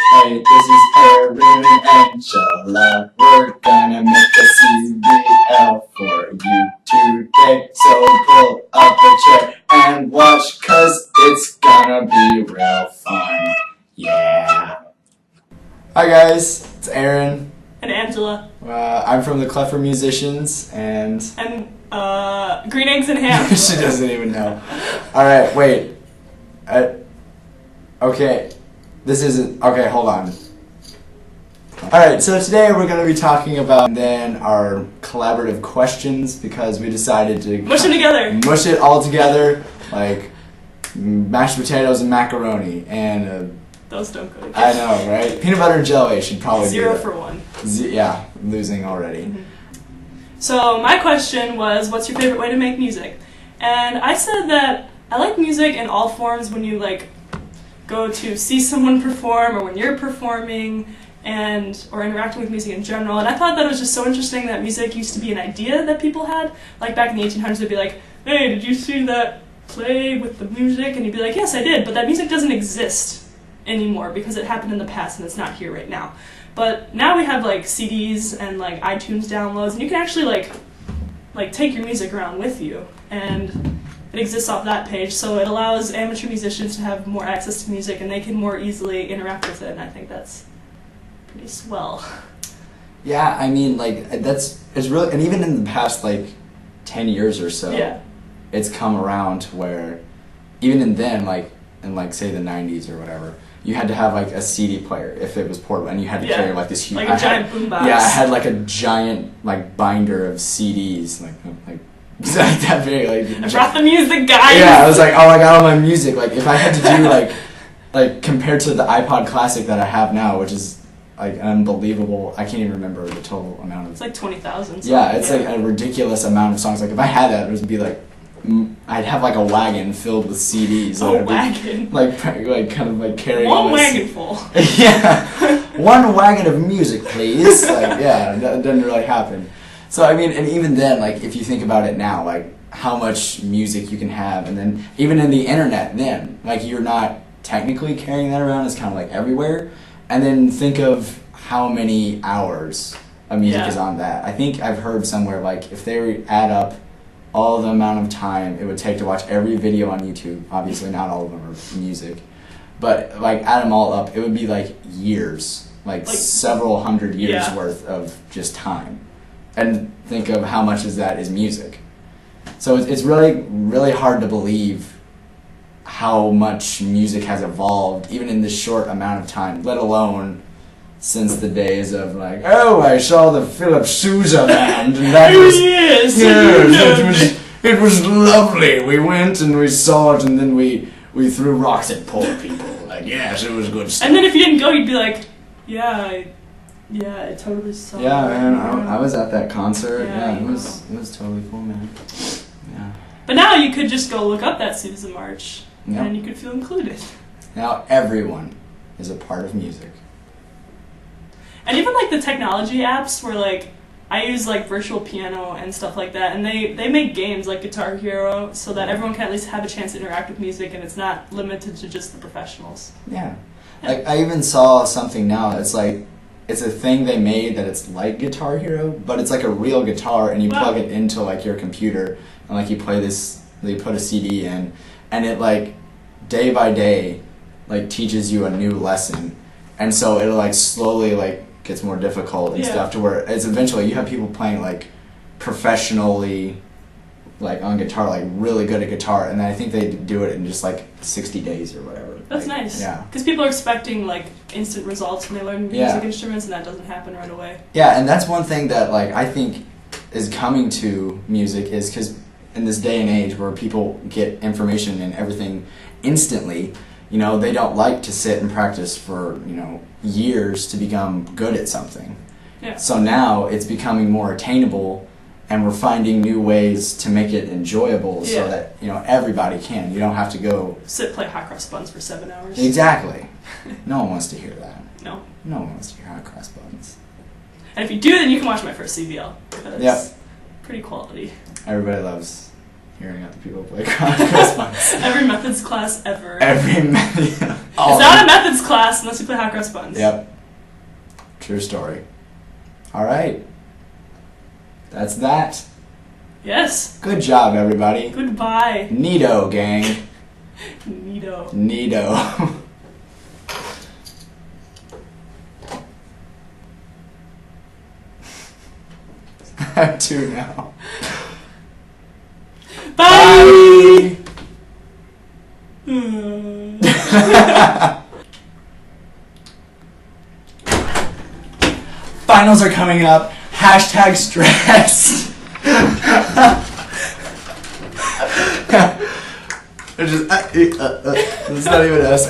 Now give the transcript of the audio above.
Hey, this is Aaron and Angela. We're gonna make a CBL for you today. So pull up a chair and watch, cause it's gonna be real fun. Yeah. Hi guys, it's Aaron. And Angela. I'm from the Cleffer Musicians and Green Eggs and Ham. she doesn't even know. Alright, wait. Okay. This isn't... Okay, hold on. Alright, so today we're going to be talking about then our collaborative questions because we decided to... Mush them together. Mush it all together, like mashed potatoes and macaroni and... Those don't go together. I know, right? Peanut butter and jelly should probably Zero be... for one. Yeah, losing already. Mm-hmm. So my question was, what's your favorite way to make music? And I said that I like music in all forms when you like go to see someone perform or when you're performing or interacting with music in general. And I thought that it was just so interesting that music used to be an idea that people had. Like back in the 1800s, they'd be like, hey, did you see that play with the music? And you'd be like, yes, I did. But that music doesn't exist anymore because it happened in the past and it's not here right now. But now we have like CDs and like iTunes downloads, and you can actually like take your music around with you, and it exists off that page, so it allows amateur musicians to have more access to music and they can more easily interact with it, and I think that's pretty swell. Yeah, I mean, like, it's really, and even in the past, like, 10 years or so, yeah, it's come around to where, even in then, like, in, like, say the 90s or whatever, you had to have, like, a CD player if it was portable, and you had to carry, like, this huge... Like a giant boombox. Yeah, I had, like, a giant, like, binder of CDs, like that big, like... I brought the music, guys! Yeah, I was like, oh, I got all my music. Like, if I had to do, like, compared to the iPod Classic that I have now, which is, like, unbelievable. I can't even remember the total amount of... It's like 20,000. Yeah, it's, like, a ridiculous amount of songs. Like, if I had that, it would be, like... I'd have, like, a wagon filled with CDs. A wagon? Like, kind of, like, carrying One wagon full. Yeah. One wagon of music, please. Like, yeah, that doesn't really happen. So, I mean, and even then, like, if you think about it now, like, how much music you can have, and then even in the internet then, like, you're not technically carrying that around, it's kind of, like, everywhere. And then think of how many hours of music is on that. I think I've heard somewhere, like, if they add up all the amount of time it would take to watch every video on YouTube, obviously not all of them are music, but, like, add them all up, it would be, like, years, like several hundred years worth of just time. And think of how much of that is music. So it's really, really hard to believe how much music has evolved, even in this short amount of time, let alone since the days of, like, oh, I saw the Philip Sousa band, and that was... it was lovely. We went and we saw it, and then we threw rocks at poor people. Like, yes, it was good stuff. And then if you didn't go, you'd be like, yeah, I totally saw it. Yeah, man, I was at that concert. Yeah, it was totally cool, man. Yeah. But now you could just go look up that Sousa March, Yep. and you could feel included. Now everyone is a part of music. And even, like, the technology apps where, like, I use, like, virtual piano and stuff like that, and they make games like Guitar Hero so that everyone can at least have a chance to interact with music, and it's not limited to just the professionals. Yeah. Like, I even saw something now, it's like, it's a thing they made that it's like Guitar Hero, but it's like a real guitar, and you plug it into, like, your computer, and, like, you play this, they put a CD in, and it, like, day by day, like, teaches you a new lesson. And so it'll, like, slowly, like, gets more difficult and stuff to where it's eventually you have people playing, like, professionally, like, on guitar, like, really good at guitar, and then I think they do it in just, like, 60 days or whatever. That's like, nice. Yeah. Because people are expecting, like, instant results when they learn music instruments, and that doesn't happen right away. Yeah, and that's one thing that, like, I think is coming to music is because in this day and age where people get information and everything instantly, you know, they don't like to sit and practice for, you know, years to become good at something. Yeah. So now it's becoming more attainable, and we're finding new ways to make it enjoyable so that, you know, everybody can. You don't have to go... Sit play hot cross buns for 7 hours. Exactly. No one wants to hear that. No. No one wants to hear hot cross buns. And if you do, then you can watch my first CBL. Because it's pretty quality. Everybody loves hearing other people play Hot Buns. Every methods class ever. Every It's not a methods class unless you play Hot Cross Buns. Yep. True story. All right. That's that. Yes. Good job, everybody. Goodbye. Neato, gang. Neato. Neato. I have two now. Bye. Finals are coming up. Hashtag stressed. It's not even us.